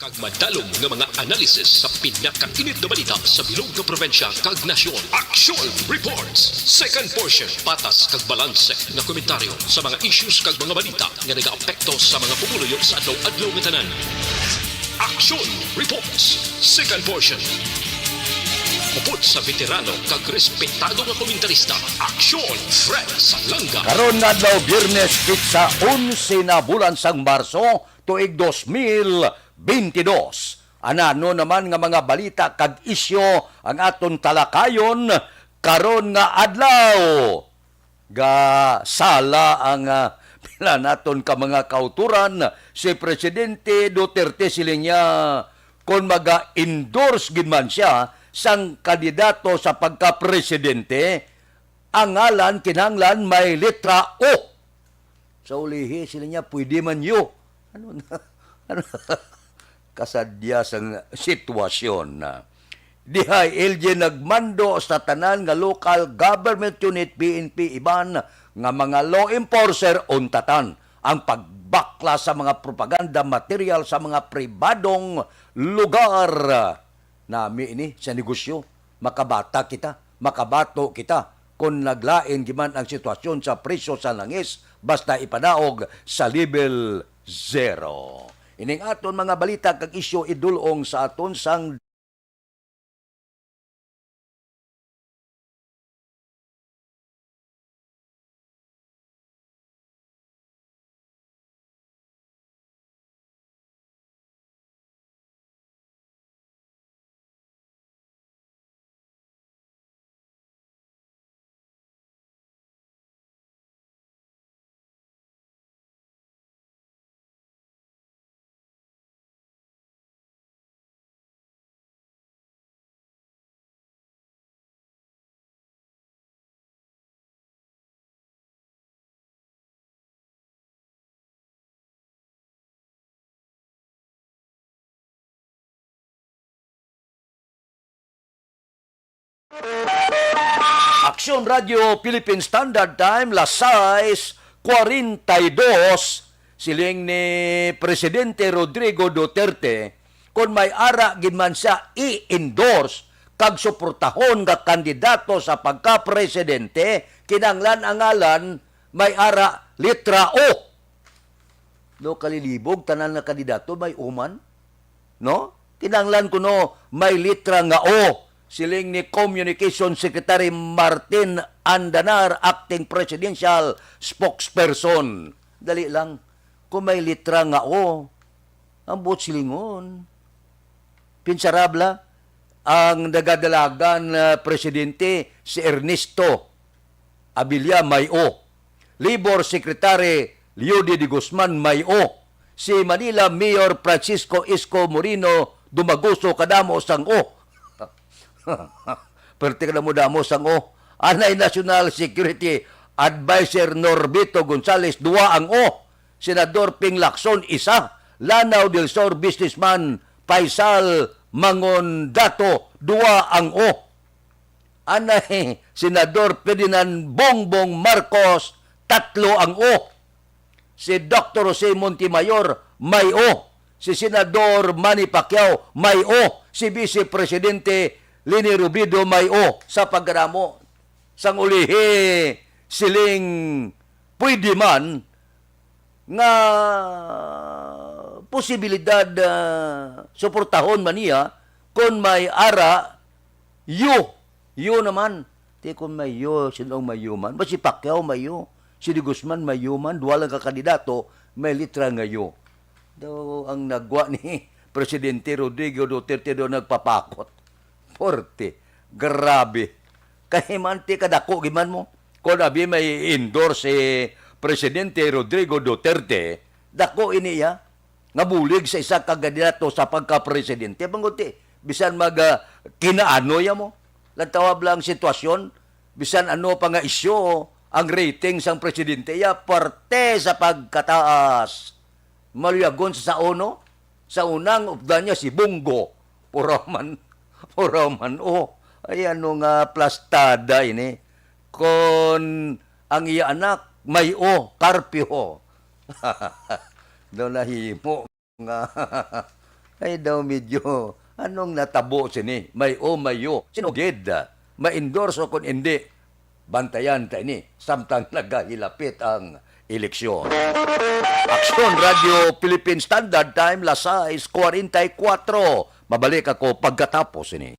kag madalong nga mga analisis sa pinakainit na balita sa bilog nga probinsya kag nasyon. Action Reports. Second portion, patas kag balanse nga komentaryo sa mga issues kag mga balita nga nagaapekto sa mga pumuluyo sa adlaw-adlaw nga tanan. Action Reports. Second portion. Upod sa veterano kag respetado nga komentarista. Action Fred Salanga. Karon nga adlaw Biyernes sa 11 na bulan sang Marso tuig 2022. Ano naman nga mga balita kag isyo ang aton talakayon karon nga adlaw. Ga sala ang pila naton ka mga kauturan si Presidente Duterte siling niya kung maga-endorse gid man siya sang kandidato sa pagka-presidente, ang ngalan kinahanglan may letra O. Sa ulihi sila niya pwede man yo. Ano na? Ano? Kasadya sang sitwasyon na. Dihay LG nagmando sa tanan nga local government unit PNP iban nga mga law enforcer untatan ang pagbakla sa mga propaganda material sa mga pribadong lugar. Nami ini sa negosyo, makabato kita kung naglain giman ang sitwasyon sa presyo sa langis basta ipadaog sa level 0. Ining aton mga balita kag isyu idulong sa aton sang Aksyon Radio Philippine Standard Time, las 6:42, siling ni Presidente Rodrigo Duterte, kung may ara gid man siya i-endorse kag suportahon nga kandidato sa pagka-presidente, kinanglan ang ngalan may ara letra O. No, kalilibog, tanan nga kandidato may uman. No? Kinanglan ko no, may letra nga O. Siling ni Communication Secretary Martin Andanar, acting presidential spokesperson. Dali lang, kung may litra nga O, ang buot silingon. Pinsarabla, ang nagadalagan presidente si Ernesto Abilia may O. Labor Secretary Leody de Guzman may O. Si Manila Mayor Francisco Isko Moreno Dumaguso kadamo sang O. Perti ka na mo damo sang O. Anay National Security Advisor Norbito Gonzales, 2 ang O. Senador Ping Lacson, 1. Lanao del Sur businessman Faisal Mangondato, 2 ang O. Anay Senador Ferdinand Bongbong Marcos, 3 ang O. Si Dr. Jose Montemayor, may O. Si Senador Manny Pacquiao, may O. Si Vice Presidente Leni Robredo may O sa paggaramo. Sang ulihi siling pwede man nga posibilidad suportahon man niya kung may ara yo naman. Di kung may yo, sinong may yo man. Ba si Pacquiao may yo, si De Guzman may yo man, duwalang kakandidato may litra nga yo. Daw ang nagwa ni Presidente Rodrigo Duterte do nagpapakot. Forte, grabe. Kahimanti kadako giman mo. Kung abi may endorse si Presidente Rodrigo Duterte, dako iniya nga bulig sa isa ka kandidato sa pagka-presidente. Banguti, bisan kinaano ya mo. Lantawab lang sitwasyon, bisan ano pa nga isyo, ang rating sang presidente ya parte sa pagkataas. Maluyagon sa uno, sa unang updan niya si Bungo. Puraman o. Ay ano nga plastada ini. Kon ang iya anak may O, Carpio. Daw nahimo nga Ay daw medyo, anong natabo sini? May o mayo. Sinugid. Ma-endorse o kung hindi. Bantayan tayo ni. Samtang nagahilapit ang eleksyon. Aksyon Radio Philippine Standard Time, las 6:44. Mabalik ako pagkatapos ini.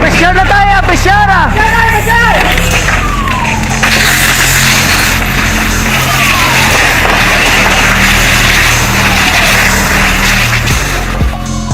Pressure na tayo! Pressure!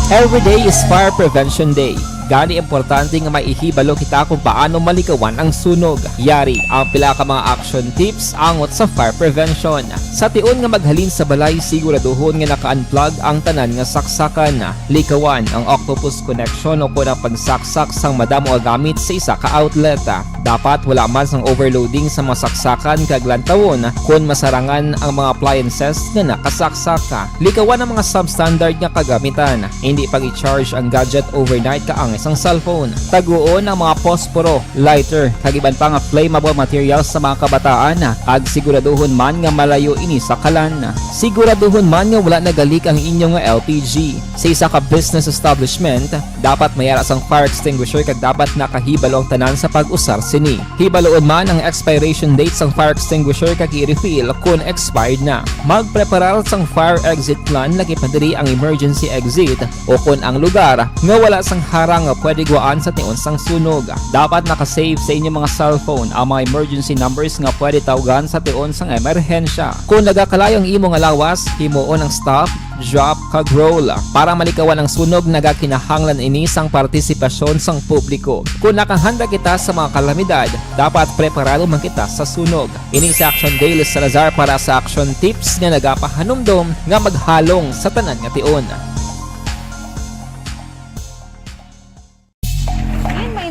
Every day is Fire Prevention Day. Gani importante nga maihibalo kita kung paano malikawan ang sunog. Yari ang pila ka mga action tips angot sa fire prevention. Sa tion nga maghalin sa balay, siguraduhon nga naka-unplug ang tanan nga saksakan. Likawan ang octopus connection o kung ang pagsaksak sang madamo gamit sa isa ka outlet. Dapat wala man sang overloading sa mga saksakan kag lantawon kung masarangan ang mga appliances nga nakasaksaka. Likawan ang mga substandard nga kagamitan. Hindi pag i-charge ang gadget overnight kaang isang cellphone. Taguon ang mga posporo, lighter, kag iban pa nga flammable materials sa mga kabataan. Ag siguraduhon man nga malayo ini sa kalan. Siguraduhon man nga wala nagalik ang inyong LPG. Sa isa ka business establishment, dapat mayara sang fire extinguisher kag dapat nakahibalo ang tanan sa pag-usar sini. Hibaloon man ang expiration date sang fire extinguisher kag i-refill kung expired na. Magpreparar sang fire exit plan lagi pa diri ang emergency exit o kung ang lugar nga wala sang harang nga pwede guwaan sa tion sang sunog. Dapat nakasave sa inyong mga cellphone ang mga emergency numbers nga pwede tawagan sa tion sang emerhensya. Kung nagakalayo ang imong lawas, himuon ang stop, drop, kag roll. Para malikawan ang sunog, nagakinahanglan ini sang partisipasyon sang publiko. Kung nakahanda kita sa mga kalamidad, dapat preparado man kita sa sunog. Ini sa Action Daily Salazar para sa action tips nga nagapahanumdom nga maghalong sa tanan nga tion.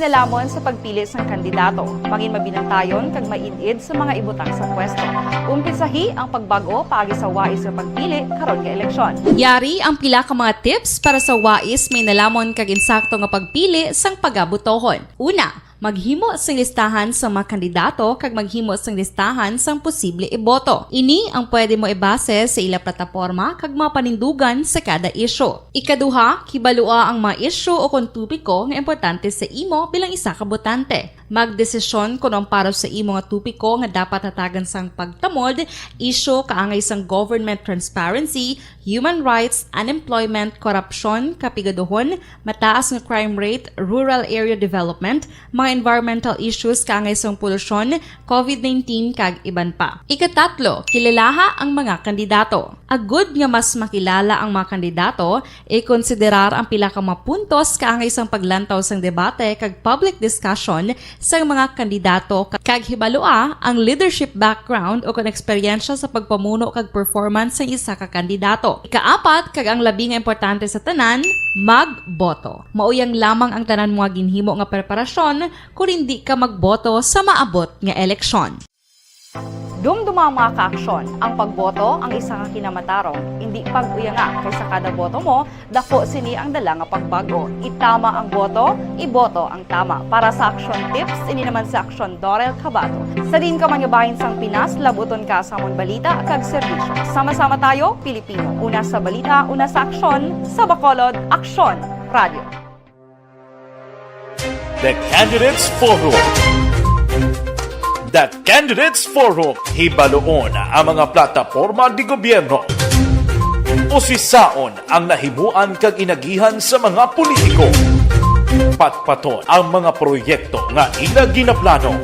Inalamon sa pagpili ng kandidato, pangin mabinantayon kag mainid sa mga ibutang sa pwesto. Umpisahi ang pagbago paagi sa wais sa pagpili karon nga eleksyon. Yari ang pila ka mga tips para sa wais may nalamon kag insakto nga pagpili sang pagabutohon. Una, maghimo sang listahan sa mga kandidato kag maghimo sang listahan sang posible iboto. Ini ang pwede mo ibase sa ila plataporma kag mga panindugan sa kada isyu. Ikaduha, kibalua ang mga isyu o kung tupiko nga importante sa imo bilang isa ka botante. Magdesisyon kung ang para sa imo nga tupiko nga dapat hatagan sang pagtamod, isyu kaangay sang government transparency, human rights, unemployment, korupsyon, kapigaduhon, mataas nga crime rate, rural area development, mga environmental issues kaangay sang polusyon, COVID-19 kag iban pa. Ikatatlo, kilalaha ang mga kandidato. Agud nga mas makilala ang mga kandidato, i-konsiderar ang pila ka mga puntos kaangay sang paglantaw sang debate kag public discussion sa mga kandidato kag hibalua ang leadership background o kung eksperyensya sa pagpamuno kag performance sa isa ka kandidato. Ikaapat kag ang labi nga importante sa tanan, magboto. Mauyang lamang ang tanan mga ginhimo nga preparasyon kung hindi ka magboto sa maabot nga eleksyon. Dumduma ang mga kaaksyon. Ang pagboto ang isa ka kinamatarong. Hindi pag-uya nga kaysa kada boto mo, dako sini ang dala nga pagbago. Itama ang boto, iboto ang tama. Para sa action tips, ini naman sa action Dorel Cabato. Sa din ka manyabahin sang Pinas, labuton ka sa amon balita kag serbisyo. Sama-sama tayo, Pilipino. Una sa balita, una sa aksyon, sa Bacolod, Aksyon Radio. The Candidates Forum. The Candidates Forum, hibaloon ang mga plataporma di gobyerno. Usisaon ang nahimuan kag inagihan sa mga politiko. Patpaton ang mga proyekto nga ila ginaplano.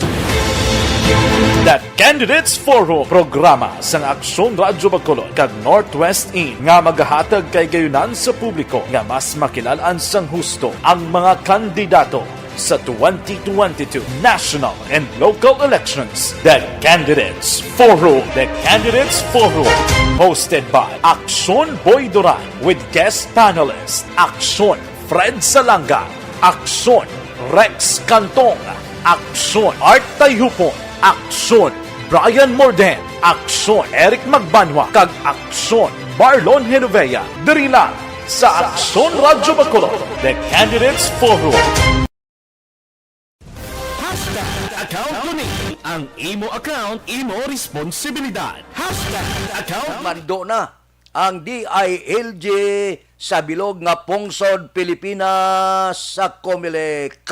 The Candidates Forum, programa sang Aksyon Radyo Bacolod kag Northwest In nga magahatag kay gayunan sa publiko nga mas makilalaan sang husto ang mga kandidato sa 2022 national and local elections. The Candidates Forum. The Candidates Forum. Hosted by Aksyon Boy Duran with guest panelists Aksyon Fred Salanga, Aksyon Rex Cantong, Aksyon Art Tayhupon, Aksyon Brian Morden, Aksyon Eric Magbanwa, kag Aksyon Marlon Genovea. Diri lang sa Aksyon Radyo Bacolod. The Candidates Forum. Account ko ni ang imo account, imo responsibilidad. Account Mando na ang DILG sa bilog nga pungsod Pilipinas sa Comelec.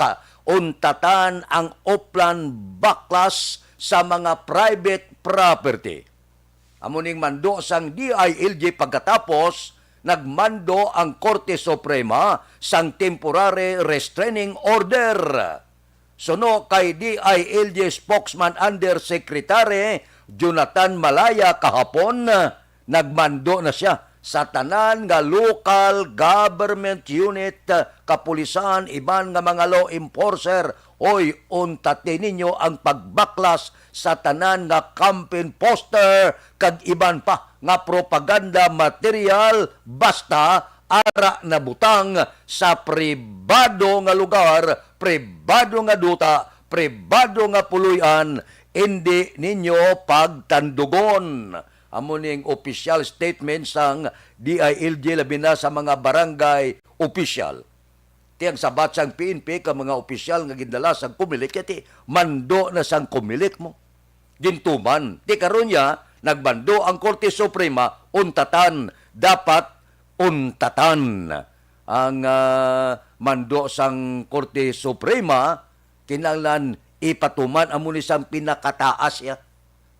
Untatan ang uplan baklas sa mga private property. Amuning mando sang DILG pagkatapos nagmando ang Korte Suprema sang temporary restraining order. Suno kay DILG spokesman Undersecretary Jonathan Malaya kahapon, nagmando na siya sa tanan nga local government unit, kapulisan, iban nga mga law enforcer. Oy, untate ninyo ang pagbaklas sa tanan nga campaign poster kag iban pa nga propaganda material basta ara na butang sa pribado nga lugar, pribado nga duta, pribado nga puluyan, hindi ninyo pagtandugon. Amuning official statement sang DILG labi na sa mga barangay official. Tiyang sabat sang PNP ka mga opisyal nga gindala sang Comelec, kati mando na sang Comelec mo. Gintuman. Di karon niya, nagbando ang Korte Suprema, untatan, dapat untatan ang mando sang Korte Suprema, kinahanglan ipatuman amo ni sang pinakataas ya.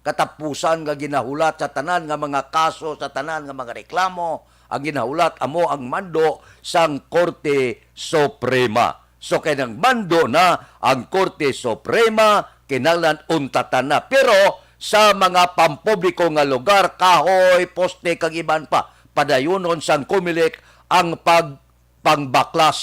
Katapusan nga ginahulat sa tanan nga mga kaso, sa tanan nga mga reklamo, ang ginahulat amo ang mando sang Korte Suprema. So kay nang mando na ang Korte Suprema, kinahanglan untatan na. Pero sa mga pampubliko nga lugar, kahoy, poste kag iban pa, padayunon sang Comelec ang pangbaklas.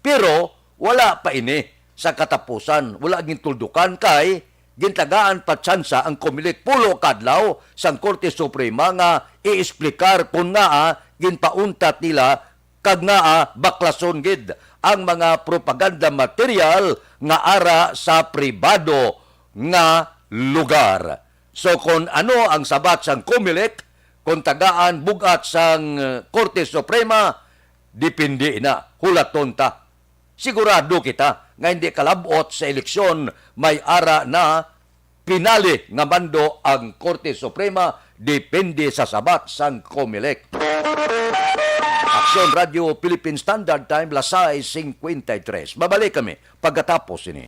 Pero wala pa ini sa katapusan. Wala gintuldukan kay gintagaan pa tsansa ang Comelec pulo kadlaw sang Korte Suprema nga iexplikar kung nga ginpauntat nila kag nga baklason gid ang mga propaganda material nga ara sa pribado nga lugar. So kung ano ang sabat sang Comelec, kung tagaan bugat sang Korte Suprema, dipindi na, hulaton ta. Sigurado kita nga hindi kalabot sa eleksyon, may ara na pinali nga mando ang Korte Suprema, depende sa sabat sang Comelec. Aksyon Radio Philippine Standard Time, Lasay 53. Babalik kami pagkatapos ini.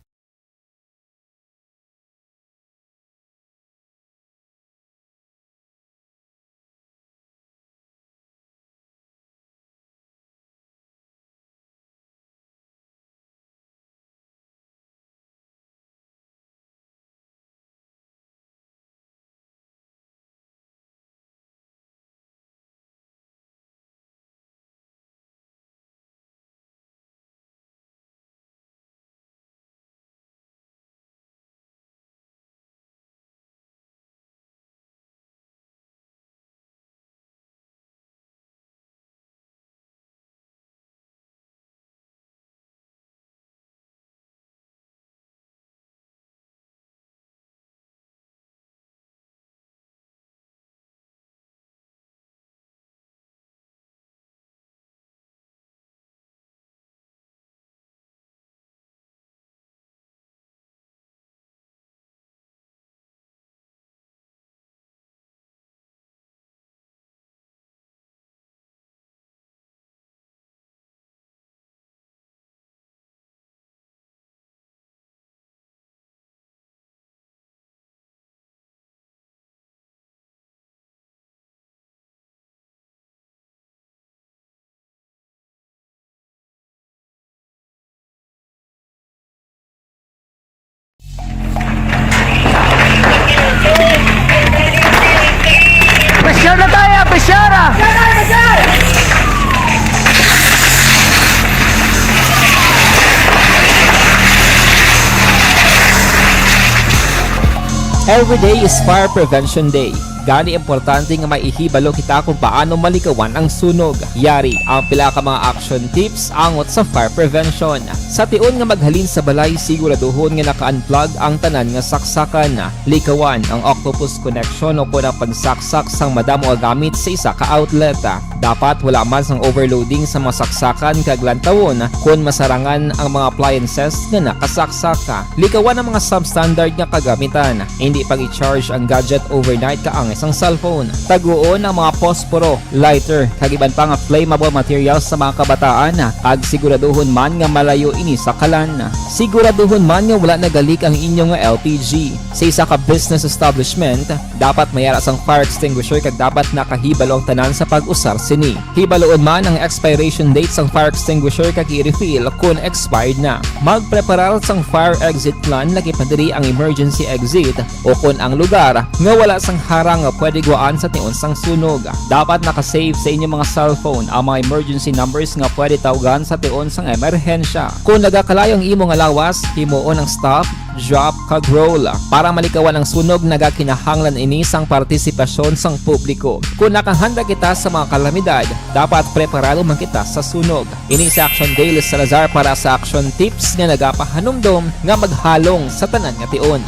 Every day is Fire Prevention Day. Gani importante nga maihibalo kita kung paano malikawan ang sunog. Yari ang pila ka mga action tips angot sa fire prevention. Sa tion nga maghalin sa balay, siguraduhon nga naka-unplug ang tanan nga saksakan. Likawan ang octopus connection o kung ang pagsaksak sang madamo nga gamit sa isa ka outlet. Dapat wala man sang overloading sa mga saksakan kag lantawon kung masarangan ang mga appliances nga nakasaksaka. Likawan ang mga substandard nga kagamitan. Hindi pag i-charge ang gadget overnight kaang isang cellphone. Taguon ang mga posporo, lighter, kag iban pa nga flammable materials sa mga kabataan. Kag siguraduhon man nga malayo ini sa kalan. Siguraduhon man nga wala nagalik ang inyong nga LPG. Sa isa ka business establishment, dapat mayara sang fire extinguisher kag dapat nakahibalo ang tanan sa pag-usar sini. Hibaloon man ang expiration date sang fire extinguisher kag i-refill kung expired na. Magpreparar sang fire exit plan laki padiri ang emergency exit o kung ang lugar nga wala sang harang nga pwede guwaan sa tion sang sunog. Dapat nakasave sa inyong mga cellphone ang mga emergency numbers nga pwede tawagan sa tion sang emerhensya. Kung nagakalayo ang imo nga lawas, himuon ang stop, drop, kag roll. Para malikawan ang sunog, nagakinahanglan ini sang partisipasyon sang publiko. Kung nakahanda kita sa mga kalamidad, dapat preparado man kita sa sunog. Ini sa Action Daily Salazar para sa action tips nga nagapahanumdom nga maghalong sa tanan nga tion.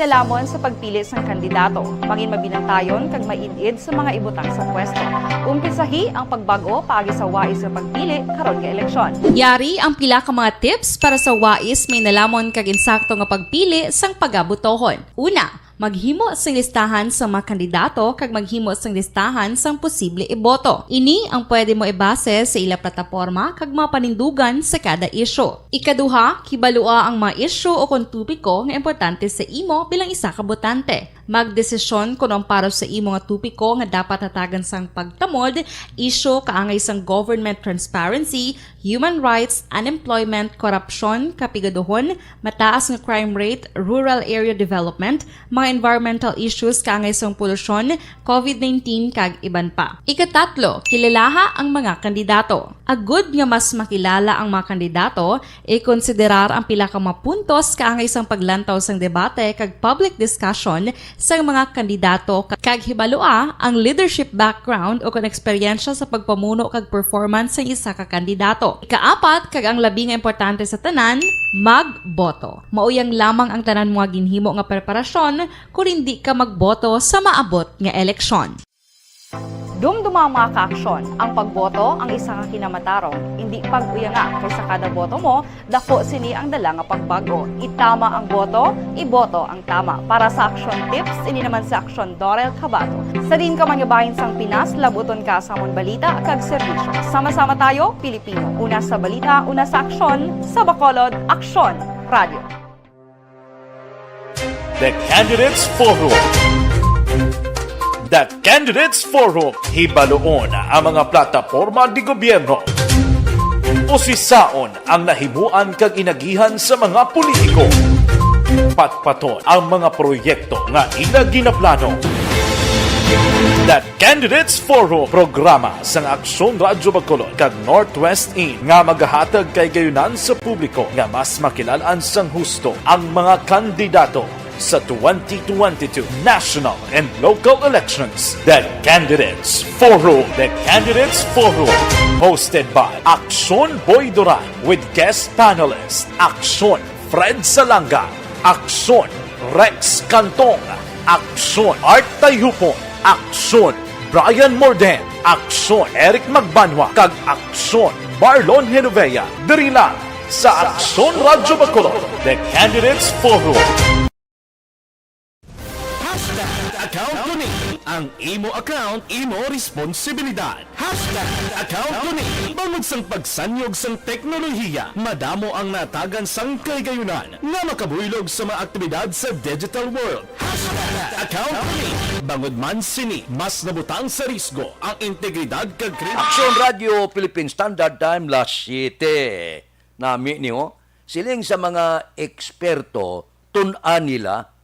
Nalamon sa pagpili sang kandidato, mangin mabinantayon kag mainid sa mga ibutang sa pwesto. Umpisahi ang pagbago paagi sa wais sa pagpili karon nga eleksyon. Yari ang pila ka mga tips para sa wais may nalamon kag insakto nga pagpili sang pagabutohon. Una, maghimo sang listahan sa mga kandidato kag maghimo sang listahan sang posible iboto. Ini ang pwede mo ibase sa ila plataporma kag mga panindugan sa kada isyu. Ikaduha, kibalua ang mga isyu o kung tupiko nga importante sa imo bilang isa ka botante. Magdesisyon kung ang para sa imo nga tupiko nga dapat hatagan sang pagtamod, isyu kaangay sang government transparency, human rights, unemployment, korupsyon, kapigaduhon, mataas nga crime rate, rural area development, mga environmental issues kaangay sang polusyon, COVID-19 kag iban pa. Ikatatlo, kilalaha ang mga kandidato. Agud nga mas makilala ang mga kandidato, i-konsiderar ang pila ka mga puntos kaangay sang paglantaw sang debate kag public discussion sa mga kandidato kag hibalua ang leadership background o kung eksperyensya sa pagpamuno kag performance sa isa ka kandidato. Ikaapat, kag ang labi nga importante sa tanan, magboto. Mauyang lamang ang tanan mga ginhimo nga preparasyon kung hindi ka magboto sa maabot nga eleksyon. Dumduma mga ka-aksyon, ang pagboto ang isa ka kinamatarong, hindi pag-uyanga kaysa kada boto mo, dako sini ang dala nga pagbago. Itama ang boto, iboto ang tama. Para sa action tips, ini naman sa Action Dorel Cabato. Sa din ka manyabahin sang Pinas, labuton ka sa amon balita kag serbisyo. Sama-sama tayo, Pilipino. Una sa balita, una sa aksyon, sa Bacolod, Aksyon Radio. The Candidates Forum. The Candidates Forum, hibaloon ang mga plataporma di gobyerno. Usisaon ang nahimuan kag inagihan sa mga politiko. Patpaton ang mga proyekto nga ila ginaplano. The Candidates Forum, programa sang Aksyon Radyo Bacolod kag Northwest In nga magahatag kay gayunan sa publiko nga mas makilalaan sang husto ang mga kandidato sa 2022 national and local elections. The Candidates Forum. The Candidates Forum. Hosted by Aksyon Boy Duran with guest panelists Aksyon Fred Salanga, Aksyon Rex Cantong, Aksyon Art Tayupon, Aksyon Brian Morden, Aksyon Eric Magbanwa, kag Aksyon Marlon Genovea. Diri lang sa Aksyon Radyo Bacolod. The Candidates Forum. Account Kuning. Ang imo account, imo responsibilidad. Account Kuning. Bangod sang pagsanyog sang teknolohiya, madamo ang natagan sang kaygayunan nga makabuylog sa mga aktibidad sa digital world. Account Kuning. Bangod man sini, mas nabutang sa risgo ang integridad kag Aksyon Radio Philippine Standard Time last 7. Nami niyo, siling sa mga eksperto, tun-an nila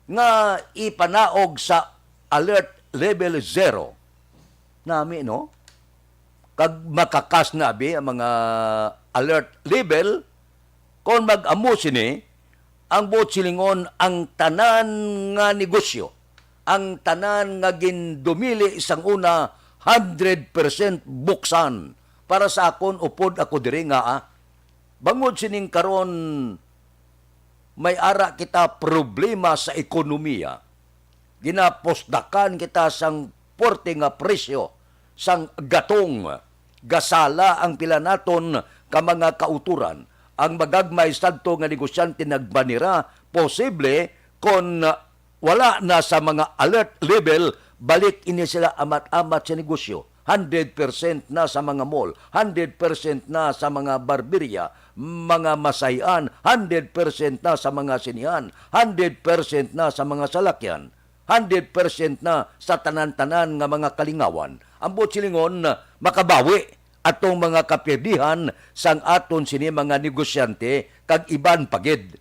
nga ipanaog sa alert level 0. Nami, no? Kag makakas na abi ang mga alert level Kung mag-amo sini, ang buot silingon ang tanan nga negosyo, ang tanan nga gindumili isang una 100% buksan para sa akon upod ako diri nga bangod sining karon may ara kita problema sa ekonomiya. Ginapostdakan kita sang porte nga presyo sang gatong gasala ang pila naton ka mga kauturan. Ang magagmay sadto nga negosyante nagbanira posible kon wala na sa mga alert level, balik ini sila amat-amat sa negosyo. 100% na sa mga mall, 100% na sa mga barberya, mga masayan, 100% na sa mga sinihan, 100% na sa mga salakyan, 100% na sa tanan-tanan nga mga kalingawan. Ang buot silingon makabawi atong mga kapirdihan sang aton sini mga negosyante kag iban pagid.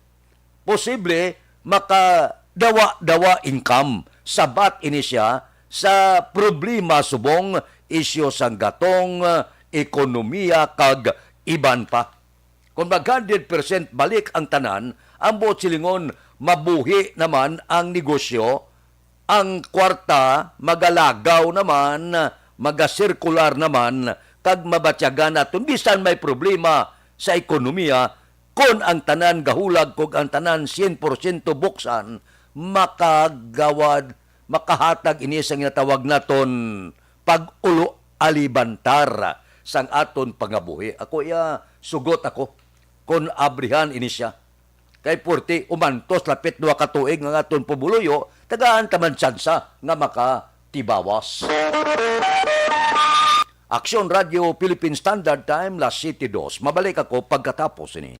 Posible makadawa-dawa income sabat ini siya sa problema subong isyo sang gatong ekonomiya kag iban pa. Kung mag 100% balik ang tanan, ang buot silingon mabuhi naman ang negosyo, ang kwarta magalagaw naman, magasirkular naman, kag mabatyagan naton bisan may problema sa ekonomiya, kon ang tanan gahulag kog ang tanan 100% buksan, makagawad, makahatag ini sang ginatawag naton pag-ulo alibantar sang aton pangabuhi. Ako sugot ako kon abrihan ini siya. Kay purti umantos lapit 2 ka tuig nga aton pabuluyo, tagaan taman tsansa nga makatibawas. Aksyon Radio Philippine Standard Time, Las 7:02. Mabalik ako pagkatapos ini.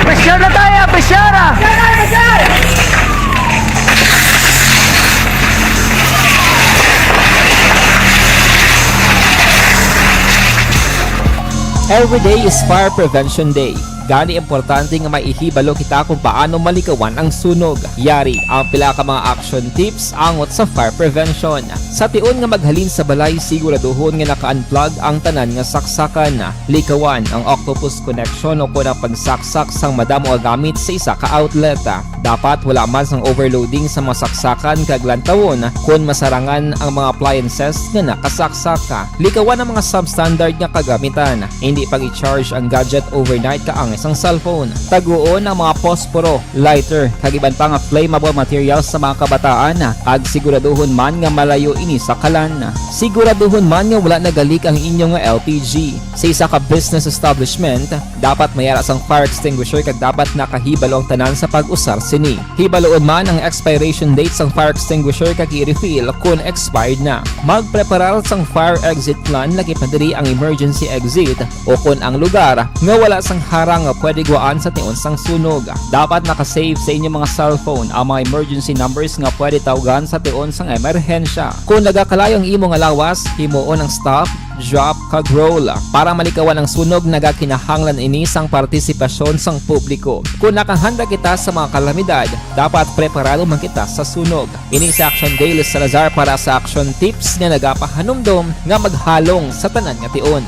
Presyar na tayo, presyara! Every day is Fire Prevention Day. Gani importante nga maihibalo kita kung paano malikawan ang sunog. Yari ang pila ka mga action tips angot sa fire prevention. Sa tion nga maghalin sa balay, siguraduhon nga naka-unplug ang tanan nga saksakan. Likawan ang octopus connection o kung ang pagsaksak sang madamo nga gamit sa isa ka outlet. Dapat wala man sang overloading sa mga saksakan kag lantawon kung masarangan ang mga appliances nga nakasaksaka. Likawan ang mga substandard nga kagamitan. Hindi pag i-charge ang gadget overnight kaang isang cellphone. Taguon ang mga posporo, lighter, kag iban pa nga flammable materials sa mga kabataan. Ag siguraduhon man nga malayo ini sa kalan. Siguraduhon man nga wala nagalik ang inyong LPG. Sa isa ka business establishment, dapat mayara sang fire extinguisher kag dapat nakahibalo ang tanan sa pag-usar sini. Hibaloon man ang expiration date sang fire extinguisher kag i-refill kung expired na. Magpreparar sang fire exit plan lagi pa diri ang emergency exit o kung ang lugar nga wala sang harang nga pwede guwaan sa tiun sang sunog. Dapat nakasave sa inyong mga cellphone ang mga emergency numbers nga pwede tawagan sa tiun sang emerhensya. Kung nagakalayo ang imo nga lawas, himuon ang stop, drop, kag roll. Para malikawan ang sunog, nagakinahanglan ini sang partisipasyon sang publiko. Kung nakahanda kita sa mga kalamidad, dapat preparado man kita sa sunog. Ini sa Action Day Luis Salazar para sa action tips nga nagapahanumdom nga maghalong sa tanan nga tiun.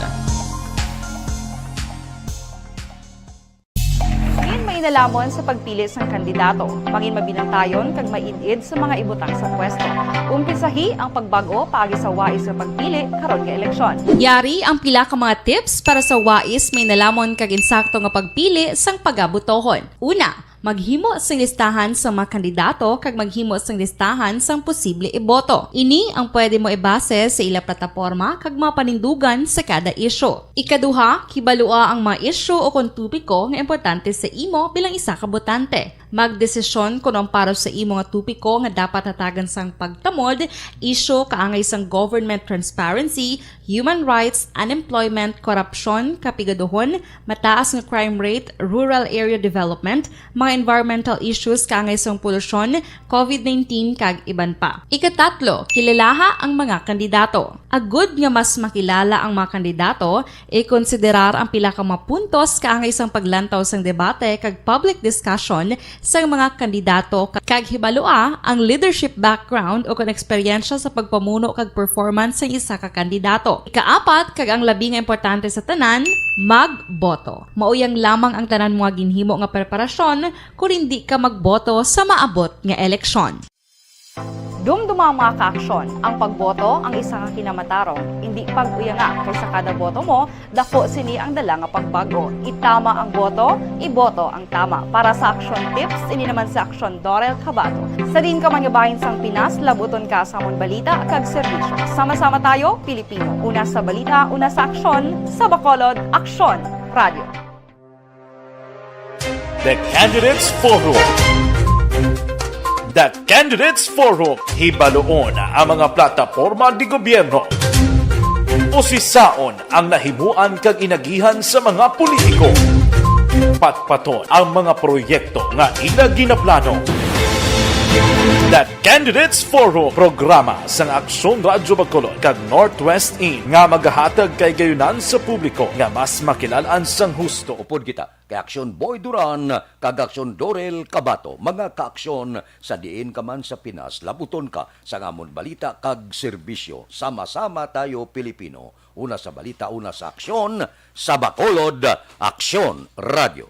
Nalamon sa pagpili sang kandidato, mangin mabinantayon kag mainid sa mga ibutang sa pwesto. Umpisahi ang pagbago paagi sa wais sa pagpili karon nga eleksyon. Yari ang pila ka mga tips para sa wais may nalamon kag insakto nga pagpili sang pagabutohon. Una, maghimo sang listahan sa mga kandidato kag maghimo sang listahan sang posible iboto. Ini ang pwede mo ibase sa ila plataporma kag mga panindugan sa kada isyu. Ikaduha, kibalua ang mga isyu o kung tupiko nga importante sa imo bilang isa ka botante. Magdesisyon kung ang para sa imo nga tupiko nga dapat hatagan sang pagtamod, isyu kaangay sang government transparency, human rights, unemployment, korupsyon, kapigaduhon, mataas nga crime rate, rural area development, mga environmental issues kaangay sang polusyon, COVID-19 kag iban pa. Ikatatlo, kilalaha ang mga kandidato. Agud nga mas makilala ang mga kandidato, i-konsiderar ang pila ka mga puntos kaangay sang paglantaw sang debate kag public discussion sa mga kandidato kag hibalua ang leadership background o kung eksperyensya sa pagpamuno kag performance sa isa ka kandidato. Ikaapat kag ang labi nga importante sa tanan, magboto. Mauyang lamang ang tanan mga ginhimo nga preparasyon kung hindi ka magboto sa maabot nga eleksyon. Dumduma ang mga kaaksyon, ang pagboto ang isa ka kinamatarong, hindi pag-uyanga kaysa kada boto mo, dako sini ang dala nga pagbago. Itama ang boto, iboto ang tama. Para sa action tips, ini naman sa action Dorel Cabato. Sa din ka manyabahin sang Pinas, labuton ka sa amon balita kag serbisyo. Sama-sama tayo, Pilipino. Una sa balita, una sa aksyon, sa Bacolod, Aksyon Radio. The Candidates Forum. The Candidates Forum, hibaloon ang mga plataporma di gobyerno. Usisaon ang nahimuan kag inagihan sa mga politiko. Patpaton ang mga proyekto nga ila ginaplano. The Candidates Forum, programa sang Aksyon Radyo Bacolod kag Northwest In nga magahatag kay gayunan sa publiko nga mas makilalaan sang husto. Upod kita kay Aksyon Boy Duran kag Aksyon Dorel Cabato. Mga kaaksyon sa diin ka man sa Pinas, labuton ka sa ngamon balita kag serbisyo. Sama-sama tayo, Pilipino. Una sa balita, una sa aksyon, sa Bacolod, Aksyon Radio.